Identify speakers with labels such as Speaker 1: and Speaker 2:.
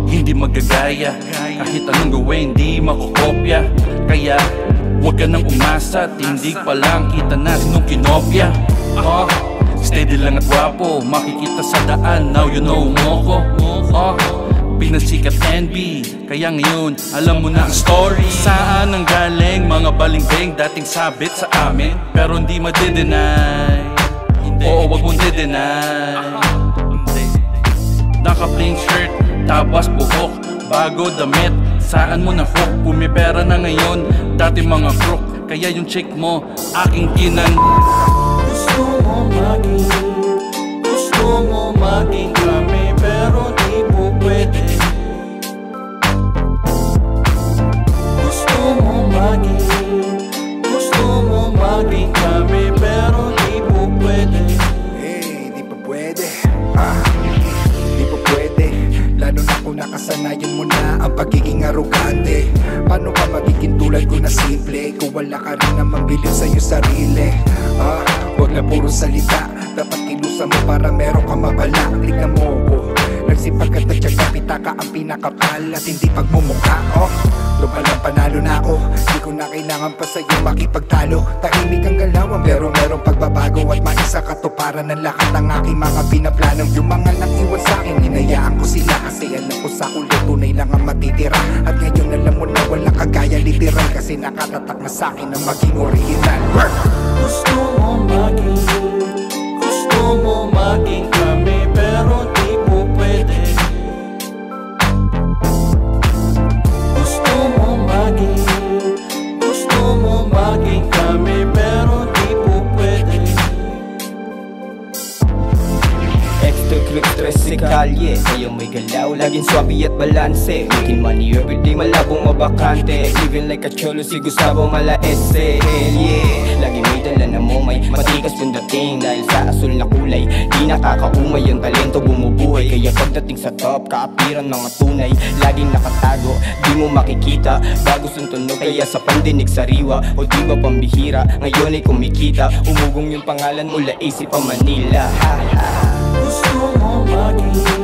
Speaker 1: Hindi magagaya, kahit anong gawin hindi makokopya. Kaya huwag ka nang umasa, tindig pa lang kita na sinong kinopya. Steady lang at gwapo, makikita sa daan, now you know mo ko. Pinasikat NB, kaya ngayon alam mo na ang story. Saan ang galing mga balingbing dating sabit sa amin, pero hindi madidenay. Oo, wag mong didenay. Naka-plain shirt, tapos buhok, bago damit. Saan mo na hook, pumipera na ngayon, dati mga crook. Kaya yung chick mo, aking kinan. Gusto mo maging kami, pero di po pwede. Gusto mo maging kami, pero di po pwede.
Speaker 2: Hey, di pa pwede. Di pa pwede. Lalo na kung nakasanayan mo na ang pagiging arrogante. Paano ka magiging tulad ko na simple kung wala ka rin namang bilib sa'yo sarili? Huwag na puro salita, dapat kilusan mo para meron ka mabala. Tignan mo ko, nagsipag at nagtyaga, pitaka ang pinakapal at hindi pagmumukha. Lumalang panalo na ako, di ko na kailangan pa sa'yo makipagtalo. Tahimik ang galawan pero merong pagbabago at maisa katuparan ng lahat ng aking mga pinaplanong. Yung mga nag-iwan sa'kin, hinayaan ko sila kasi alam ko sa ulo tunay lang ang matitira. At ngayon alam mo na wala kagaya literal kasi nakatatak na sa'kin ang maging original.
Speaker 1: Gusto mo maging kami, pero di po pwede. Gusto mo maging kami, pero di po pwede.
Speaker 3: Extra quick stress si kalye, kayo may galaw, laging swabe at balanse. Making money everyday, malabong mabakante. Living like a cholo, si Gustavo Malaese. Hell yeah, laging may dala na momay, matikas yung dating dahil sa asul na kulay. Di nakakaumay yung talento bumubuhay, kaya pagdating sa top, kaapiran mga tunay. Laging nakatago, di mo makikita, bago suntunog kaya sa pandinig sariwa. O di ba pambihira, ngayon ay kumikita, umugong yung pangalan mula AC pa Manila.
Speaker 1: Gusto mo maging